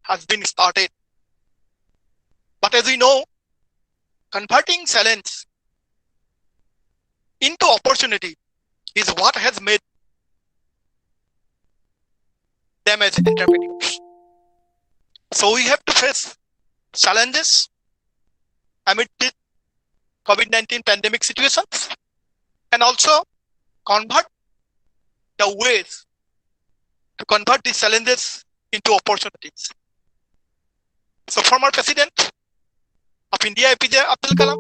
has been started. But as we know, converting challenge into opportunity is what has made them as entrepreneurs. So we have to face challenges amid the COVID-19 pandemic situations and also convert the ways to convert these challenges into opportunities. So former President of India, APJ Abdul Kalam,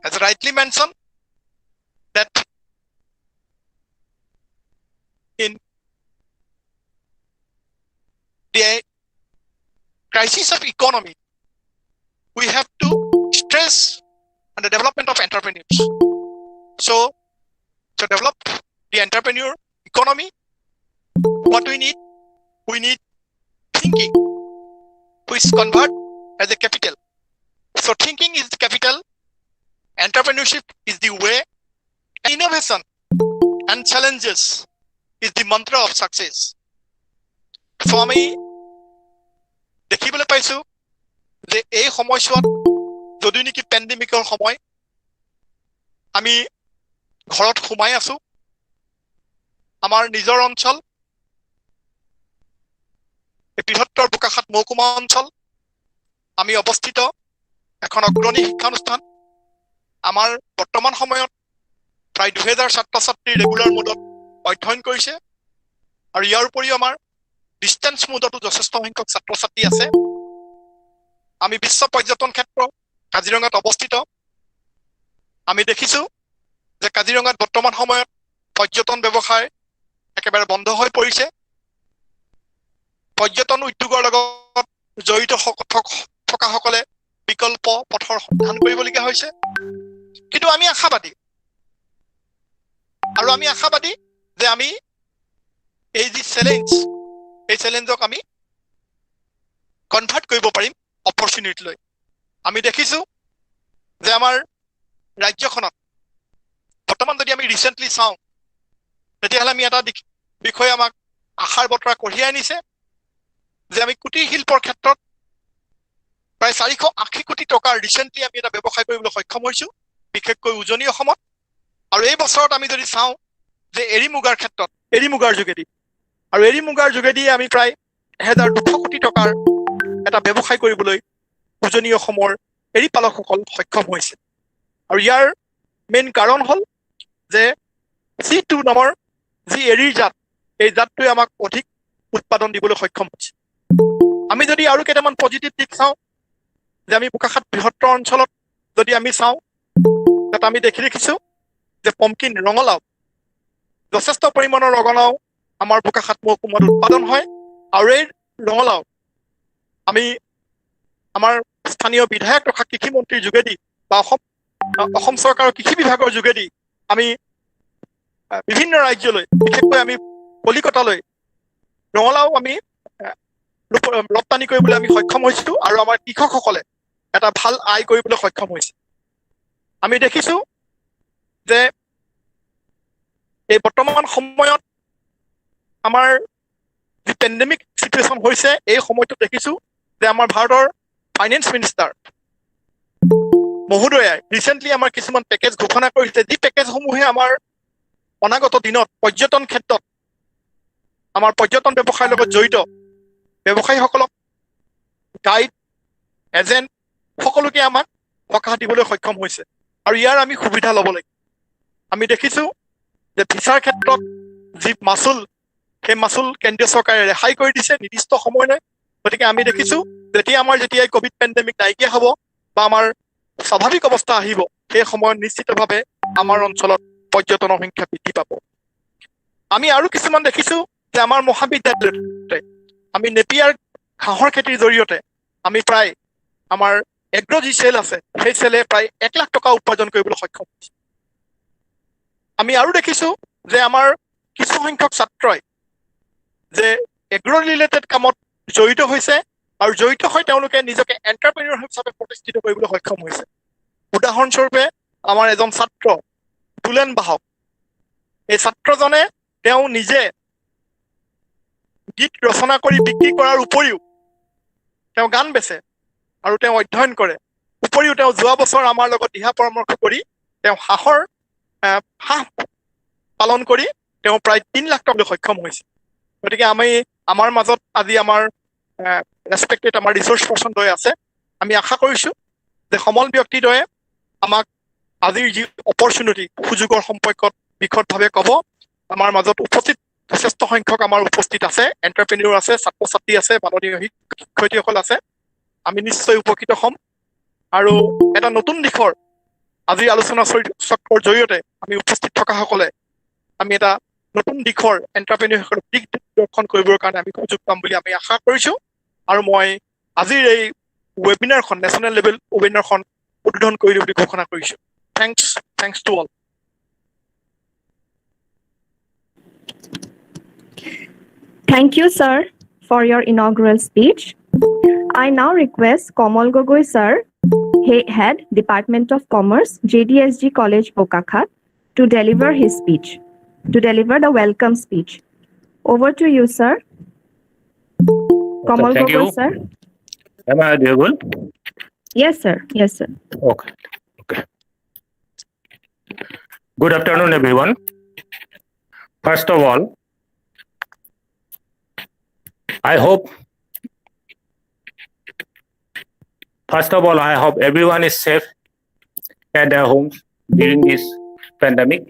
has rightly mentioned that in the crisis of economy, we have to stress on the development of entrepreneurs. So to develop the entrepreneur economy, what we need thinking, which convert as a capital. So thinking is the capital, entrepreneurship is the way, and innovation and challenges is the mantra of success. So আমি দেখিবলৈ পাইছো যে এই সময়ছোৱাত যদি নেকি পেণ্ডেমিকৰ সময় আমি ঘৰত সোমাই আছো, আমাৰ নিজৰ অঞ্চল বৃহত্তৰ বোকাখাত মহকুমা অঞ্চল আমি অৱস্থিত এখন অগ্ৰণী শিক্ষানুষ্ঠান। আমাৰ বৰ্তমান সময়ত প্ৰায় 2000 ছাত্ৰ ছাত্ৰী ৰেগুলাৰ মোডত অধ্যয়ন কৰিছে আৰু ইয়াৰ উপৰিও আমাৰ ডিষ্টেন্স মোডতো যথেষ্ট সংখ্যক ছাত্ৰ ছাত্ৰী আছে। আমি বিশ্ব পৰ্যটন ক্ষেত্ৰ কাজিৰঙাত অৱস্থিত। আমি দেখিছো যে কাজিৰঙাত বৰ্তমান সময়ত পৰ্যটন ব্যৱসায় একেবাৰে বন্ধ হৈ পৰিছে। পৰ্যটন উদ্যোগৰ লগত জড়িত থকাসকলে বিকল্প পথৰ সন্ধান কৰিবলগীয়া হৈছে। কিন্তু আমি আশাবাদী যে আমি এই যি চেলেঞ্জ, এই চেলেঞ্জক আমি কনভাৰ্ট কৰিব পাৰিম অপৰচুনিটি লৈ। আমি দেখিছো যে আমাৰ ৰাজ্যখনত বৰ্তমান যদি আমি ৰিচেণ্টলি চাওঁ, তেতিয়াহ'লে আমি এটা বিষয়ে আমাক আশাৰ বতৰা কঢ়িয়াই আনিছে যে আমি কুটিৰ শিল্পৰ ক্ষেত্ৰত প্ৰায় 480 কোটি টকাৰ ৰিচেণ্টলি আমি এটা ব্যৱসায় কৰিবলৈ সক্ষম হৈছো, বিশেষকৈ উজনি অসমত। আৰু এই বছৰত আমি যদি চাওঁ যে এৰী মুগাৰ ক্ষেত্ৰত, এৰী মুগাৰ যোগেদি আমি প্ৰায় 1200 কোটি টকাৰ এটা ব্যৱসায় কৰিবলৈ উজনি অসমৰ এৰী পালকসকল সক্ষম হৈছে। আৰু ইয়াৰ মেইন কাৰণ হ'ল যে C2 নামৰ যি এৰীৰ জাত, এই জাতটোৱে আমাক অধিক উৎপাদন দিবলৈ সক্ষম হৈছে। আমি যদি আৰু কেইটামান পজিটিভ দিশ চাওঁ, যে আমি বোকাখাত বৃহত্তৰ অঞ্চলত যদি আমি চাওঁ, তাত আমি দেখিছো যে পম্পকিন ৰঙালাও, যথেষ্ট পৰিমাণৰ ৰঙালাও আমাৰ বোকাখাত মহকুমাত উৎপাদন হয়। আৰু এই ৰঙালাও আমি আমাৰ স্থানীয় বিধায়ক তথা কৃষি মন্ত্ৰীৰ যোগেদি বা অসম চৰকাৰৰ কৃষি বিভাগৰ যোগেদি আমি বিভিন্ন ৰাজ্যলৈ, বিশেষকৈ আমি কলিকতালৈ ৰঙালাও আমি ৰপ্তানি কৰিবলৈ আমি সক্ষম হৈছো আৰু আমাৰ কৃষকসকলে এটা ভাল আয় কৰিবলৈ সক্ষম হৈছে। আমি দেখিছো যে এই বৰ্তমান সময়ত আমাৰ যি পেণ্ডেমিক চিটুৱেশ্যন হৈছে, এই সময়টোত দেখিছো যে আমাৰ ভাৰতৰ ফাইনেন্স মিনিষ্টাৰ মহোদয়াই ৰিচেণ্টলি আমাৰ কিছুমান পেকেজ ঘোষণা কৰিছে, যি পেকেজসমূহে আমাৰ অনাগত দিনত পৰ্যটন ক্ষেত্ৰত আমাৰ পৰ্যটন ব্যৱসায়ৰ লগত জড়িত ব্যৱসায়ীসকলক গাইড, এজেণ্ট সকলোকে আমাক সকাহ দিবলৈ সক্ষম হৈছে। আৰু ইয়াৰ আমি সুবিধা ল'ব লাগিব। আমি দেখিছো যে ভিছাৰ ক্ষেত্ৰত যি মাচুল, সেই মাচুল কেন্দ্ৰীয় চৰকাৰে ৰেহাই কৰি দিছে নিৰ্দিষ্ট সময়লৈ। গতিকে আমি দেখিছো যেতিয়া এই কোভিড পেণ্ডেমিক নাইকিয়া হ'ব বা আমাৰ স্বাভাৱিক অৱস্থা আহিব, সেই সময়ত নিশ্চিতভাৱে আমাৰ অঞ্চলত পৰ্যটনৰ সংখ্যা বৃদ্ধি পাব। আমি আৰু কিছুমান দেখিছো যে আমাৰ মহাবিদ্যালয়তে আমি নেপিয়াৰ ঘাঁহৰ খেতিৰ জৰিয়তে আমি প্ৰায় আমাৰ এগ্ৰ যি চেল আছে, সেই চেলে প্ৰায় 1 লাখ টকা উপাৰ্জন কৰিবলৈ সক্ষম হৈছে। আমি আৰু দেখিছো যে আমাৰ কিছু সংখ্যক ছাত্ৰই যে এগ্ৰ ৰিলেটেড কামত জড়িত হৈছে আৰু জড়িত হৈ তেওঁলোকে নিজকে এণ্টাৰপ্ৰেনিয়ৰ হিচাপে প্ৰতিষ্ঠিত কৰিবলৈ সক্ষম হৈছে। উদাহৰণস্বৰূপে আমাৰ এজন ছাত্ৰ তুলেন বাহক, এই ছাত্ৰজনে তেওঁ নিজে গীত ৰচনা কৰি বিক্ৰী কৰাৰ উপৰিও তেওঁ গান বেচে আৰু তেওঁ অধ্যয়ন কৰে। উপৰিও তেওঁ যোৱা বছৰ আমাৰ লগত দিহা পৰামৰ্শ কৰি তেওঁ হাঁহ পালন কৰি তেওঁ প্ৰায় 3 লাখ টকালৈ সক্ষম হৈছে। গতিকে আমাৰ মাজত আজি আমাৰ ৰেসপেক্টেড আমাৰ ৰিসোৰ্স পাৰ্সন দয়ে আছে। আমি আশা কৰিছো যে সমল ব্যক্তিদ্বয়ে আমাক আজিৰ যি অপৰচুনিটি সুযোগৰ সম্পৰ্কত বিশদভাৱে ক'ব। আমাৰ মাজত উপস্থিত যথেষ্ট সংখ্যক আমাৰ উপস্থিত আছে, এণ্টাৰপ্ৰেনিউৰ আছে, ছাত্ৰ ছাত্ৰী আছে, মাননীয় শিক্ষয়িত্ৰীসকল আছে। আমি নিশ্চয় উপকৃত হ'ম আৰু এটা নতুন দিশৰ আজিৰ আলোচনা চক্ৰৰ জৰিয়তে আমি উপস্থিত থকা সকলে আমি এটা নতুন দিশৰ এণ্টাৰপ্ৰেনিউৰসকলক দিশ দৰ্শন কৰিবৰ কাৰণে আমি সুযোগ পাম বুলি আমি আশা কৰিছো। আৰু মই আজিৰ এই ৱেবিনাৰখন নেশ্যনেল লেভেল ৱেবিনাৰখন উদ্বোধন কৰিলো বুলি ঘোষণা কৰিছো। Thanks to all. Thank you, sir, for your inaugural speech. I now request Komal Gogoi, sir, Head, Department of Commerce, JDSG College, Bokakhat, to deliver his speech, to deliver the welcome speech. Over to you, sir. Komal Thank Gogoi, you. sir. Am I audible? Yes, sir. Yes, sir. Okay. Good afternoon, everyone. First of all, I hope everyone is safe at their homes during this pandemic.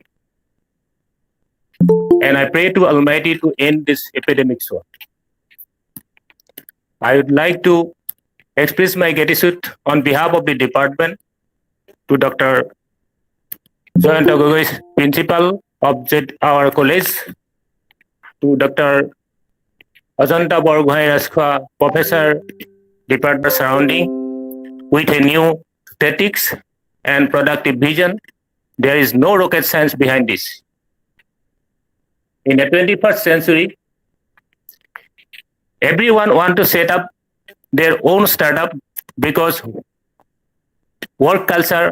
And I pray to Almighty to end this epidemic soon. I would like to express my gratitude on behalf of the department to Dr. Jayanta Gogoi, Principal of our college, to Dr. Ajanta Borgohai Raskha, Professor, Department Surrounding, with a new tactics and productive vision. There is no rocket science behind this. In the 21st century, everyone wants to set up their own startup because work culture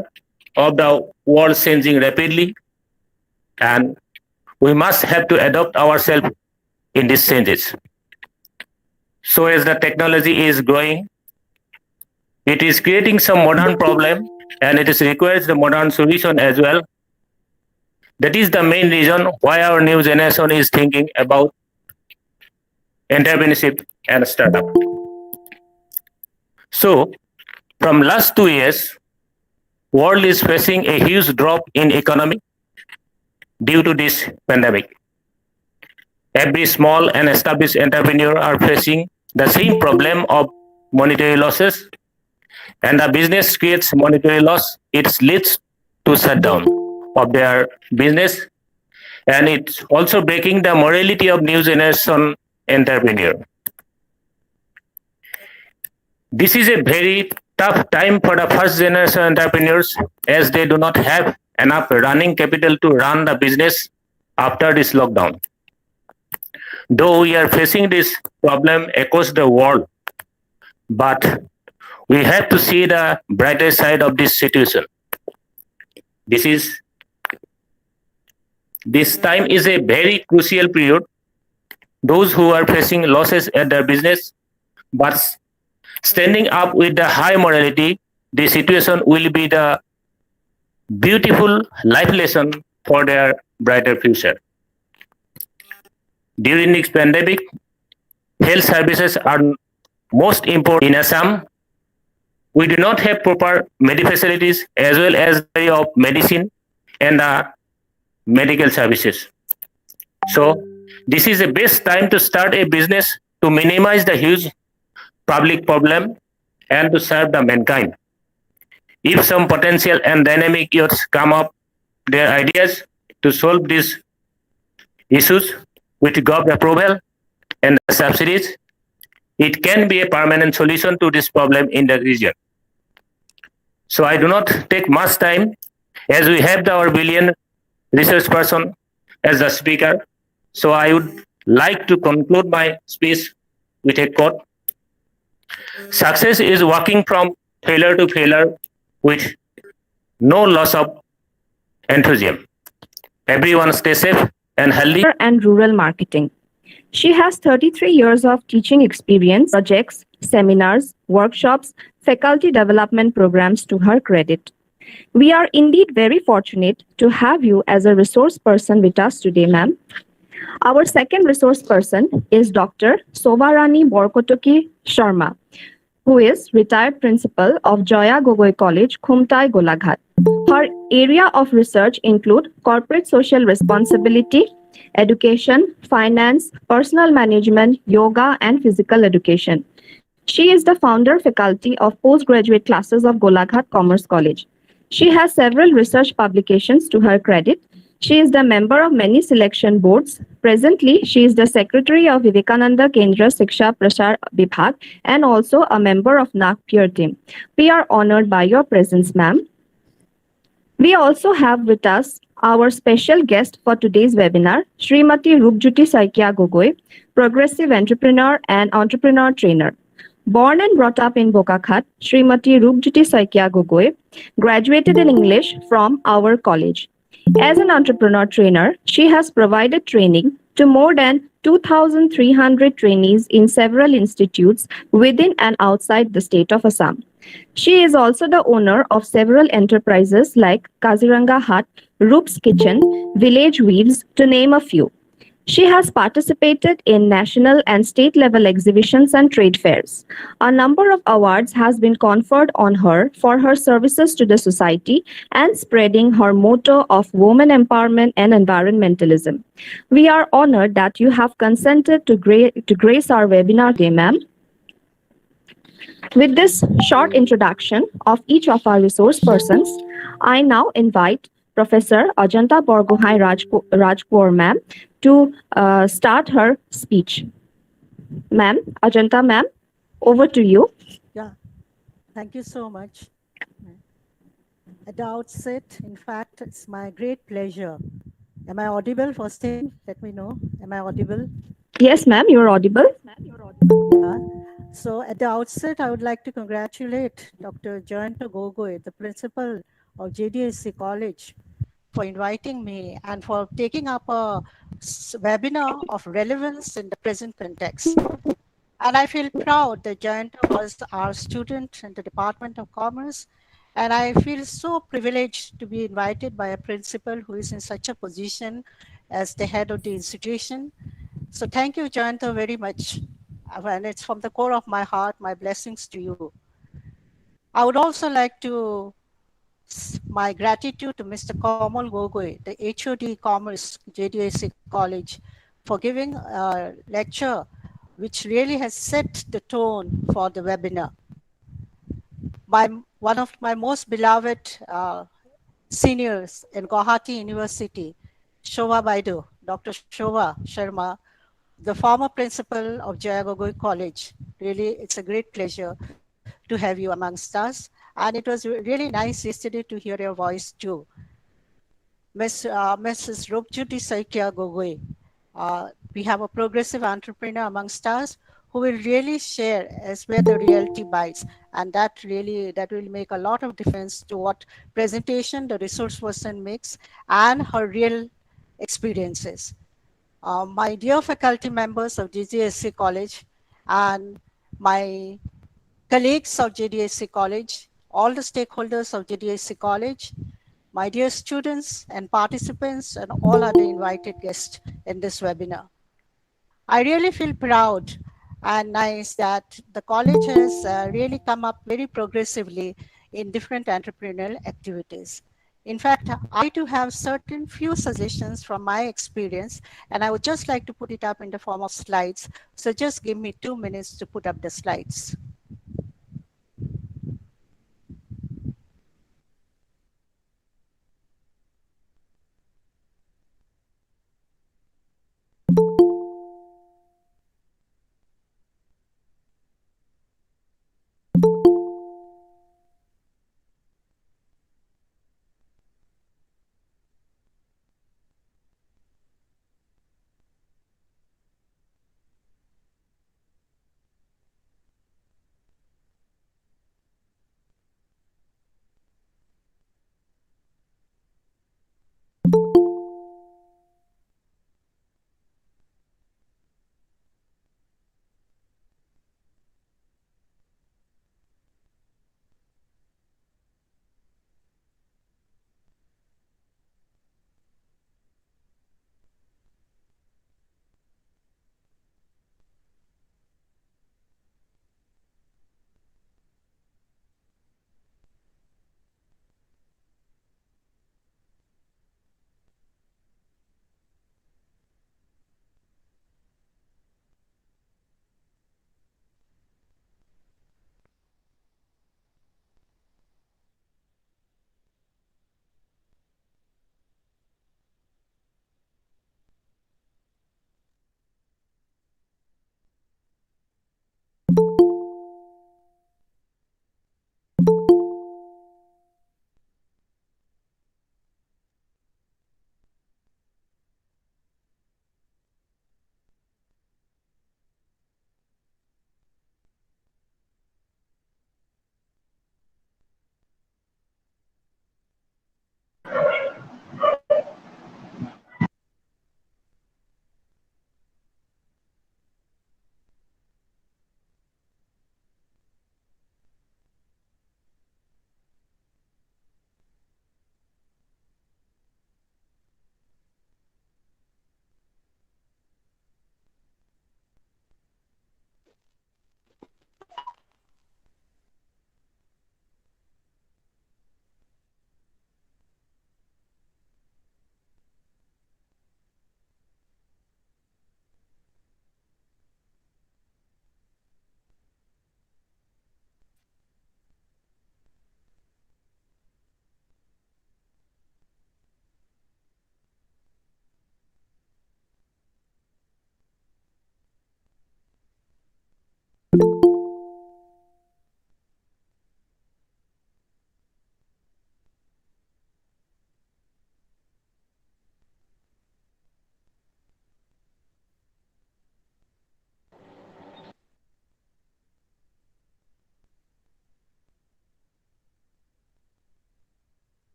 of the world changing rapidly, and we must have to adopt ourselves in these changes. So as the technology is growing, it is creating some modern problem, and it requires the modern solution as well. That is the main reason why our new generation is thinking about entrepreneurship and startup. So from last 2 years, world is facing a huge drop in economy due to this pandemic. Every small and established entrepreneur are facing the same problem of monetary losses, and the business creates monetary loss. It leads to shutdown of their business, and it's also breaking the morality of new generation entrepreneur. This is a very tough time for the first generation entrepreneurs, as they do not have enough running capital to run the business after this lockdown. Though we are facing this problem across the world, but we have to see the brighter side of this situation. This time is a very crucial period. Those who are facing losses at their business but standing up with the high morality, the situation will be the beautiful life lesson for their brighter future. During this pandemic, health services are most important in Assam. We do not have proper medical facilities as well as of medicine and medical services. So this is the best time to start a business to minimize the huge public problem and to serve the mankind. If some potential and dynamic youths come up their ideas to solve these issues with government approval and subsidies, it can be a permanent solution to this problem in the region. So I do not take much time, as we have our brilliant research person as the speaker. So I would like to conclude my speech with a quote. Success is walking from failure to failure with no loss of enthusiasm. Everyone stay safe and healthy. And rural marketing. She has 33 years of teaching experience, projects, seminars, workshops, faculty development programs to her credit. We are indeed very fortunate to have you as a resource person with us today, ma'am. Our second resource person is Dr. Sovarani Borkotoki Sharma, who is retired principal of Joya Gogoi College, Khumtai, Golaghat. Her area of research include corporate social responsibility, education, finance, personal management, yoga, and physical education. She is the founder faculty of postgraduate classes of Golaghat Commerce College. She has several research publications to her credit. She is the member of many selection boards. Presently, she is the secretary of Vivekananda Kendra Siksha Prasar Vibhag and also a member of Nagpur team. We are honored by your presence, ma'am. We also have with us our special guest for today's webinar, Srimati Rupjyoti Saikya Gogoi, progressive entrepreneur and entrepreneur trainer. Born and brought up in Bokakhat, Srimati Rupjyoti Saikya Gogoi graduated in English from our college. As an entrepreneur trainer, she has provided training to more than 2,300 trainees in several institutes within and outside the state of Assam. She is also the owner of several enterprises like Kaziranga Hut, Roop's Kitchen, Village Weaves, to name a few. She has participated in national and state level exhibitions and trade fairs. A number of awards has been conferred on her for her services to the society and spreading her motto of women empowerment and environmentalism. We are honored that you have consented to grace our webinar today, ma'am. With this short introduction of each of our resource persons, I now invite Professor Ajanta Borgohai Rajkaur ma'am to start her speech. Ma'am, Ajanta ma'am, over to you. Yeah, thank you so much. At the outset, in fact, it's my great pleasure. Am I audible? First thing, let me know. Am I audible? Yes, ma'am, you're audible. Yeah. So at the outset, I would like to congratulate Dr. Jayanta Gogoi, the principal of JDSC College, for inviting me and for taking up a webinar of relevance in the present context. And I feel proud that Jayanta was our student in the Department of Commerce. And I feel so privileged to be invited by a principal who is in such a position as the head of the institution. So thank you, Jayanta, very much. And it's from the core of my heart, my blessings to you. I would also like to my gratitude to Mr. Komal Gogoi, the HOD Commerce, JDSC College, for giving a lecture which really has set the tone for the webinar. One of my most beloved seniors in Guwahati University, Shobha Baidu, Dr. Shobha Sharma, the former principal of Jaya Gogoi College. Really, it's a great pleasure to have you amongst us. And it was really nice yesterday to hear your voice too. Mrs. Rupjyoti Saikya Gogoi, we have a progressive entrepreneur amongst us who will really share as where the reality bites. And that will make a lot of difference to what presentation the resource person makes and her real experiences. My dear faculty members of JDSC College and my colleagues of JDSC College, all the stakeholders of JDSC College, my dear students and participants and all other invited guests in this webinar. I really feel proud and nice that the college has really come up very progressively in different entrepreneurial activities. In fact, I do have certain few suggestions from my experience, and I would just like to put it up in the form of slides. So just give me 2 minutes to put up the slides.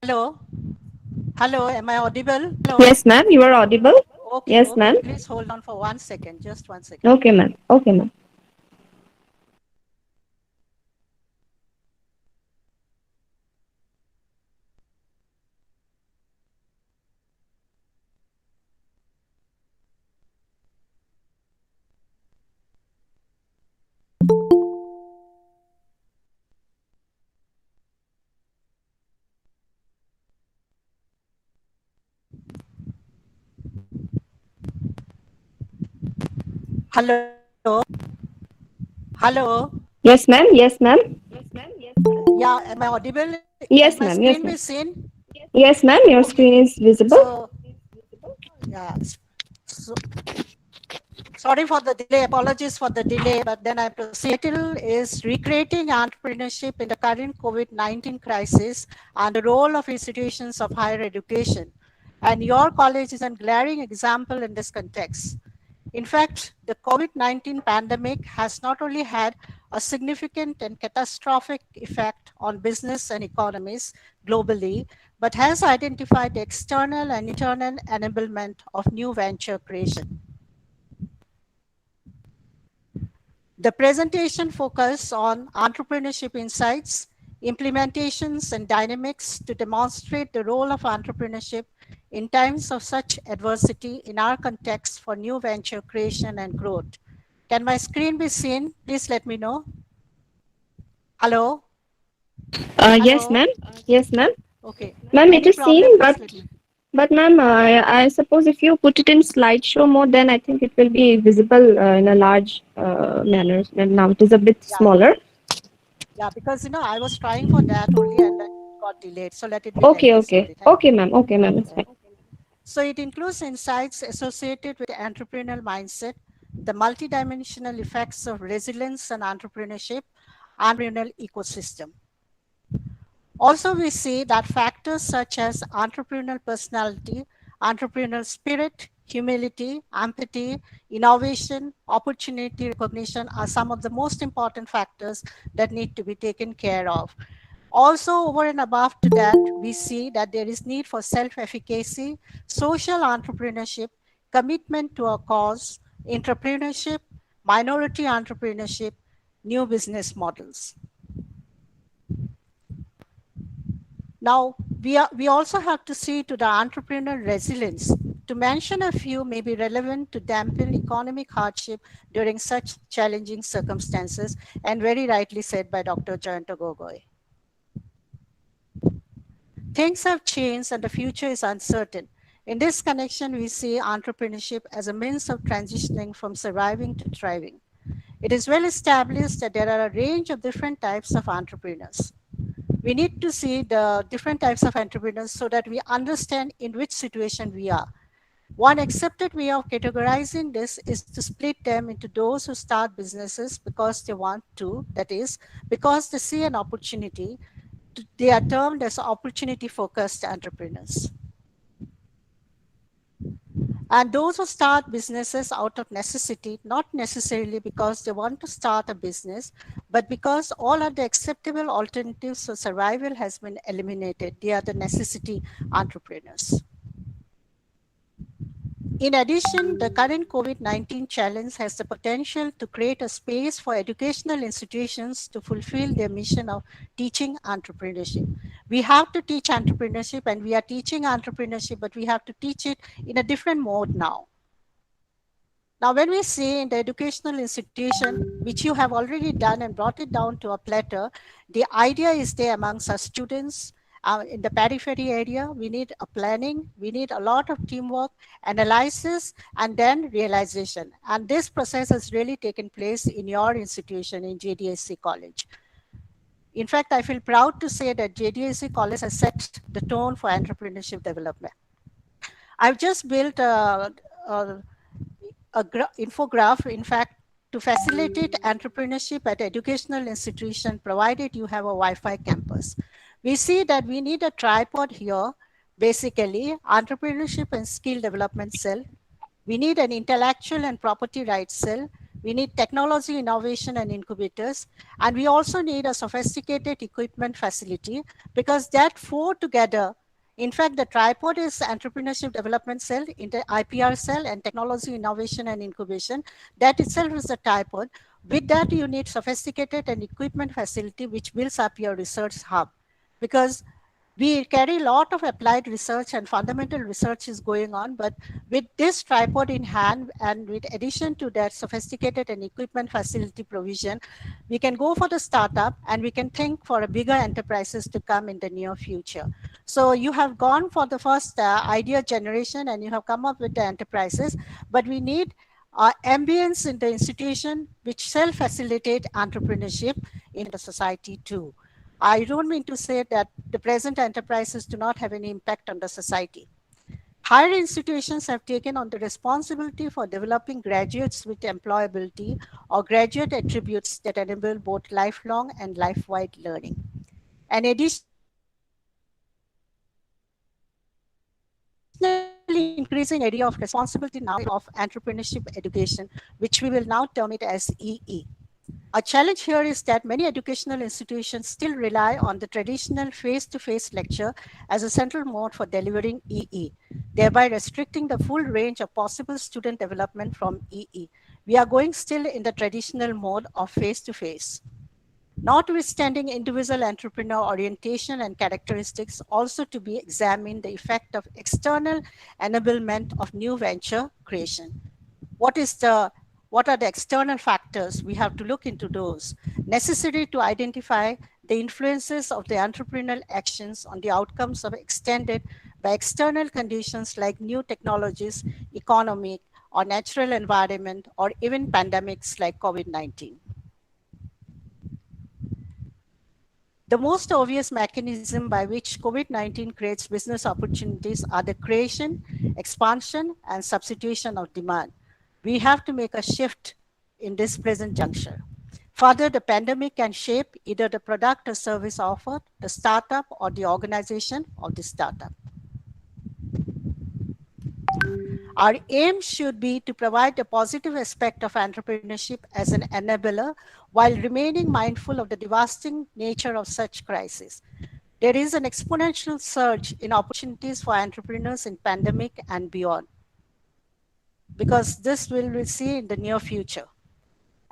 Hello. Hello, am I audible? Hello. Yes, ma'am, you are audible. Okay, Yes, okay. ma'am. Please hold on for 1 second. Just 1 second. Okay, ma'am. Okay, ma'am. Hello. Hello. Yes, ma'am. Yes, ma'am. Yeah, am I audible? Can Yes, my ma'am. screen Yes, be ma'am. seen? Yes, ma'am. Your Okay. screen is visible. So, yeah. So, sorry for the delay. Apologies for the delay, but then I proceed. Title is Recreating Entrepreneurship in the Current COVID-19 Crisis and the Role of Institutions of Higher Education. And your college is a glaring example in this context. In fact, the COVID-19 pandemic has not only had a significant and catastrophic effect on business and economies globally, but has identified the external and internal enablement of new venture creation. The presentation focused on entrepreneurship insights, implementations, and dynamics to demonstrate the role of entrepreneurship in times of such adversity in our context for new venture creation and growth. Can my screen be seen? Please let me know. Hello? Yes, Hello? ma'am. Yes, ma'am. Okay. Ma'am, it Any is problem? seen, Please let me. but ma'am, I suppose if you put it in slideshow mode, then I think it will be visible in a large manner. And now it is a bit Yeah, smaller. yeah, because I was trying for that only and then got delayed. So let it be like Okay, this okay. only. Thank Okay, you. ma'am. Okay, ma'am. It's fine. So it includes insights associated with the entrepreneurial mindset, the multidimensional effects of resilience and entrepreneurship, entrepreneurial ecosystem. Also, we see that factors such as entrepreneurial personality, entrepreneurial spirit, humility, empathy, innovation, opportunity recognition are some of the most important factors that need to be taken care of. Also, over and above to that, we see that there is need for self-efficacy, social entrepreneurship, commitment to a cause, entrepreneurship, minority entrepreneurship, new business models. Now, we also have to see to the entrepreneurial resilience. To mention a few may be relevant to dampen economic hardship during such challenging circumstances, and very rightly said by Dr. Jayanta Gogoi. Things have changed and the future is uncertain. In this connection, we see entrepreneurship as a means of transitioning from surviving to thriving. It is well established that there are a range of different types of entrepreneurs. We need to see the different types of entrepreneurs so that we understand in which situation we are. One accepted way of categorizing this is to split them into those who start businesses because they want to, that is, because they see an opportunity. They are termed as opportunity focused entrepreneurs. And those who start businesses out of necessity, not necessarily because they want to start a business, but because all other acceptable alternatives for survival has been eliminated. They are the necessity entrepreneurs. In addition, the current COVID-19 challenge has the potential to create a space for educational institutions to fulfill their mission of teaching entrepreneurship. We have to teach entrepreneurship and we are teaching entrepreneurship, but we have to teach it in a different mode now. Now, when we say in the educational institution, which you have already done and brought it down to a platter, the idea is there amongst our students In the periphery area, we need a planning, we need a lot of teamwork, analysis, and then realization. And this process has really taken place in your institution in JDSC College. In fact, I feel proud to say that JDSC College has set the tone for entrepreneurship development. I've just built a infograph, in fact, to facilitate entrepreneurship at educational institution, provided you have a Wi-Fi campus. We see that we need a tripod here, basically entrepreneurship and skill development cell. We need an intellectual and property rights cell. We need technology, innovation, and incubators. And we also need a sophisticated equipment facility, because that four together, in fact, the tripod is entrepreneurship development cell, IPR cell, and technology, innovation, and incubation. That itself is the tripod. With that, you need sophisticated and equipment facility, which builds up your research hub. Because we carry a lot of applied research and fundamental research is going on, but with this tripod in hand and with addition to that sophisticated and equipment facility provision, we can go for the startup and we can think for a bigger enterprises to come in the near future. So you have gone for the first idea generation and you have come up with the enterprises, but we need ambience in the institution which self-facilitate entrepreneurship in the society too. I don't mean to say that the present enterprises do not have any impact on the society. Higher institutions have taken on the responsibility for developing graduates with employability or graduate attributes that enable both lifelong and life-wide learning. And additionally, increasing area of responsibility now of entrepreneurship education, which we will now term it as EE. A challenge here is that many educational institutions still rely on the traditional face-to-face lecture as a central mode for delivering EE, thereby restricting the full range of possible student development from EE. We are going still in the traditional mode of face-to-face. Notwithstanding individual entrepreneur orientation and characteristics, also to be examined the effect of external enablement of new venture creation. What are the external factors? We have to look into those necessary to identify the influences of the entrepreneurial actions on the outcomes of extended by external conditions like new technologies, economic or natural environment, or even pandemics like COVID-19. The most obvious mechanism by which COVID-19 creates business opportunities are the creation, expansion, and substitution of demand. We have to make a shift in this present juncture. Further, the pandemic can shape either the product or service offered, the startup, or the organization of the startup. Our aim should be to provide the positive aspect of entrepreneurship as an enabler while remaining mindful of the devastating nature of such crises. There is an exponential surge in opportunities for entrepreneurs in pandemic and beyond, because this we'll see in the near future.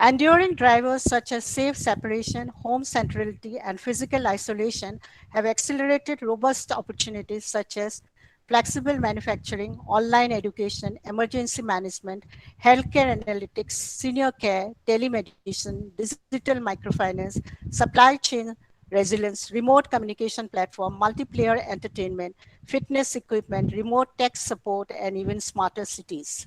Enduring drivers such as safe separation, home centrality, and physical isolation have accelerated robust opportunities such as flexible manufacturing, online education, emergency management, healthcare analytics, senior care, telemedicine, digital microfinance, supply chain resilience, remote communication platform, multiplayer entertainment, fitness equipment, remote tech support, and even smarter cities.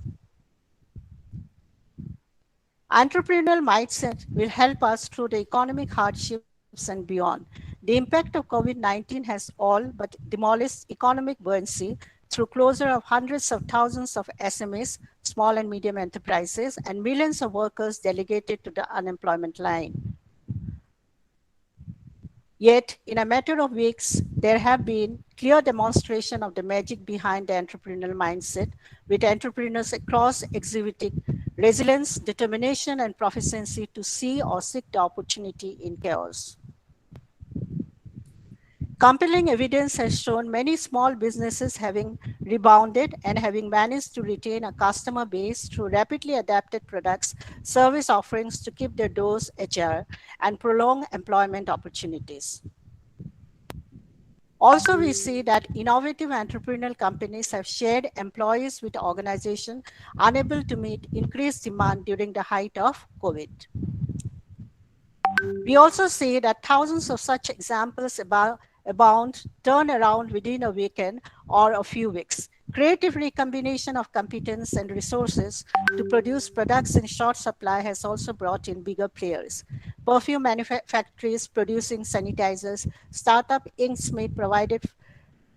Entrepreneurial mindset will help us through the economic hardships and beyond. The impact of COVID-19 has all but demolished economic buoyancy through closure of hundreds of thousands of SMEs, small and medium enterprises, and millions of workers delegated to the unemployment line. Yet, in a matter of weeks, there have been clear demonstration of the magic behind the entrepreneurial mindset, with entrepreneurs across exhibiting resilience, determination, and proficiency to see or seek the opportunity in chaos. Compelling evidence has shown many small businesses having rebounded and having managed to retain a customer base through rapidly adapted products, service offerings to keep their doors ajar and prolong employment opportunities. Also, we see that innovative entrepreneurial companies have shared employees with organizations unable to meet increased demand during the height of COVID. We also see that thousands of such examples abound, turn around within a weekend or a few weeks. Creative recombination of competence and resources to produce products in short supply has also brought in bigger players. Perfume factories producing sanitizers, startup Inksmith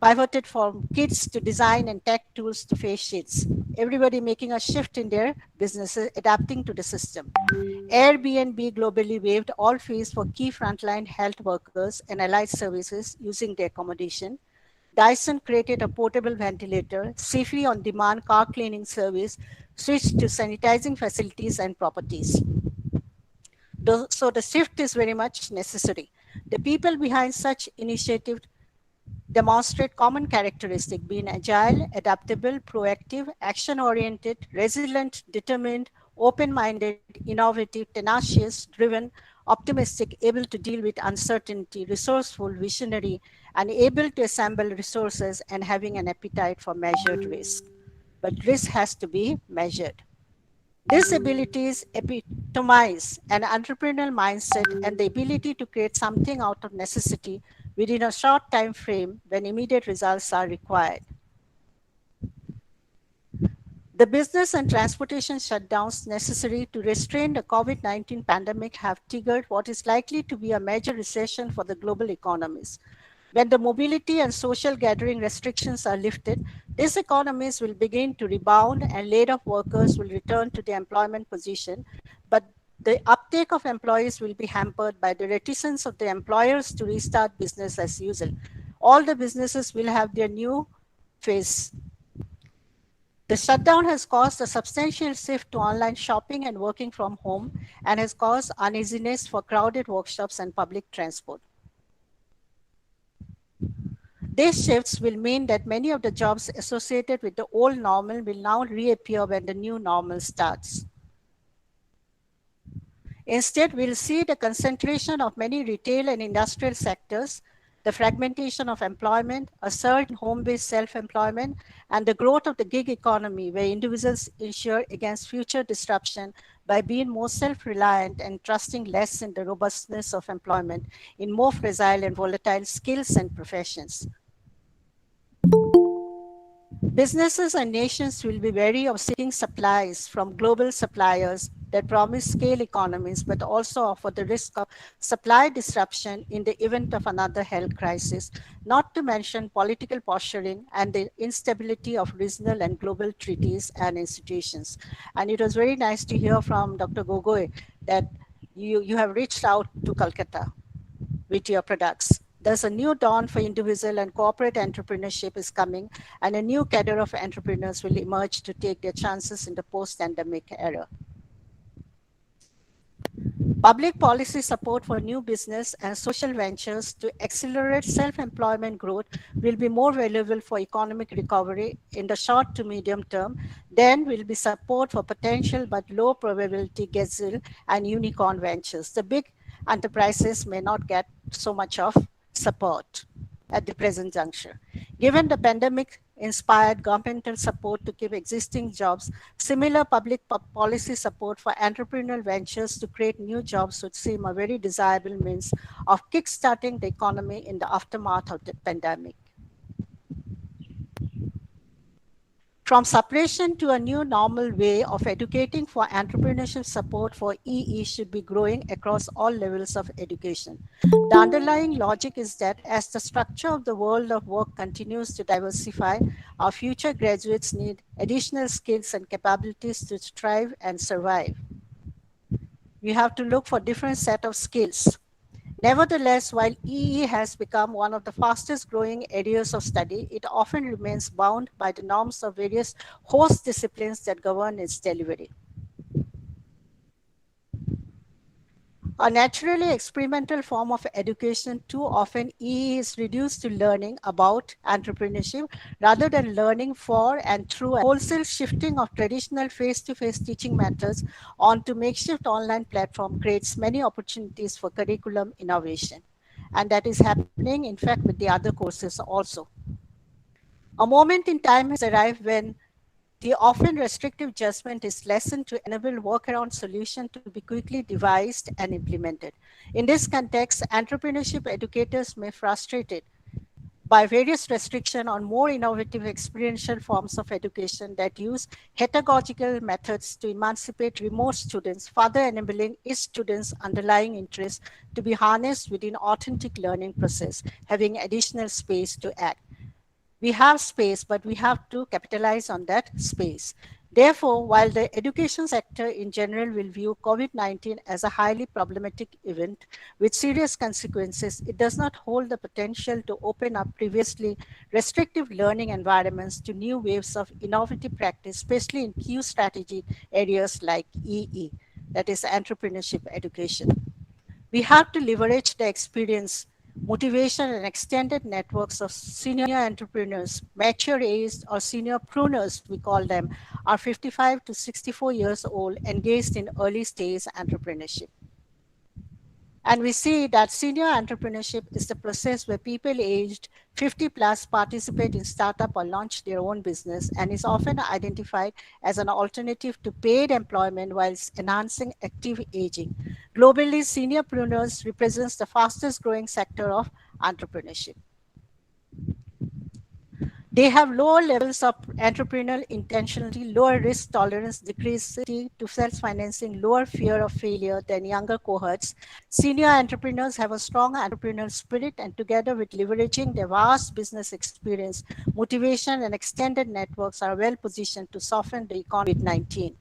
pivoted from kits to design and tech tools to face sheets. Everybody making a shift in their businesses, adapting to the system. Airbnb globally waived all fees for key frontline health workers and allied services using the accommodation. Dyson created a portable ventilator. Safely on demand car cleaning service switched to sanitizing facilities and properties. So the shift is very much necessary. The people behind such initiatives demonstrate common characteristics being agile, adaptable, proactive, action-oriented, resilient, determined, open-minded, innovative, tenacious, driven, optimistic, able to deal with uncertainty, resourceful, visionary, and able to assemble resources and having an appetite for measured risk. But risk has to be measured. These abilities epitomize an entrepreneurial mindset and the ability to create something out of necessity within a short time frame when immediate results are required. The business and transportation shutdowns necessary to restrain the COVID-19 pandemic have triggered what is likely to be a major recession for the global economies. When the mobility and social gathering restrictions are lifted, these economies will begin to rebound and laid-off workers will return to their employment position, but the uptake of employees will be hampered by the reticence of the employers to restart business as usual. All the businesses will have their new phase. The shutdown has caused a substantial shift to online shopping and working from home and has caused uneasiness for crowded workshops and public transport. These shifts will mean that many of the jobs associated with the old normal will now reappear when the new normal starts. Instead, we'll see the concentration of many retail and industrial sectors, the fragmentation of employment, a surge in home-based self-employment, and the growth of the gig economy, where individuals insure against future disruption by being more self-reliant and trusting less in the robustness of employment in more fragile and volatile skills and professions. Businesses and nations will be wary of seeking supplies from global suppliers that promise scale economies, but also offer the risk of supply disruption in the event of another health crisis, not to mention political posturing and the instability of regional and global treaties and institutions. And it was very nice to hear from Dr. Gogoi that you have reached out to Calcutta with your products. There's a new dawn for individual and corporate entrepreneurship is coming, and a new cadre of entrepreneurs will emerge to take their chances in the post-pandemic era. Public policy support for new business and social ventures to accelerate self-employment growth will be more valuable for economic recovery in the short to medium term than will be support for potential but low probability gazelle and unicorn ventures. The big enterprises may not get so much of support at the present juncture. Given the pandemic-inspired governmental support to keep existing jobs, similar public policy support for entrepreneurial ventures to create new jobs would seem a very desirable means of kickstarting the economy in the aftermath of the pandemic. From separation to a new normal way of educating for entrepreneurship support for EE should be growing across all levels of education. The underlying logic is that as the structure of the world of work continues to diversify, our future graduates need additional skills and capabilities to thrive and survive. We have to look for different set of skills. Nevertheless, while EE has become one of the fastest growing areas of study, it often remains bound by the norms of various host disciplines that govern its delivery. A naturally experimental form of education, too often EE is reduced to learning about entrepreneurship rather than learning for and through. A wholesale shifting of traditional face-to-face teaching methods onto makeshift online platform creates many opportunities for curriculum innovation. And that is happening, in fact, with the other courses also. A moment in time has arrived when the often restrictive judgment is lessened to enable workaround solution to be quickly devised and implemented. In this context, entrepreneurship educators may be frustrated by various restrictions on more innovative experiential forms of education that use pedagogical methods to emancipate remote students, further enabling each student's underlying interest to be harnessed within authentic learning process, having additional space to act. We have space, but we have to capitalize on that space. Therefore, while the education sector in general will view COVID-19 as a highly problematic event with serious consequences, it does not hold the potential to open up previously restrictive learning environments to new waves of innovative practice, especially in key strategic areas like EE, that is entrepreneurship education. We have to leverage the experience, motivation, and extended networks of senior entrepreneurs, mature aged or senior pruners, we call them, are 55 to 64 years old, engaged in early stage entrepreneurship. And we see that senior entrepreneurship is the process where people aged 50 plus participate in startup or launch their own business, and is often identified as an alternative to paid employment whilst enhancing active aging. Globally, seniorpreneurs represents the fastest growing sector of entrepreneurship. They have lower levels of entrepreneurial intentionality, lower risk tolerance, decreased to self-financing, lower fear of failure than younger cohorts. Senior entrepreneurs have a strong entrepreneurial spirit, and together with leveraging their vast business experience, motivation, and extended networks, are well positioned to soften the economy COVID-19.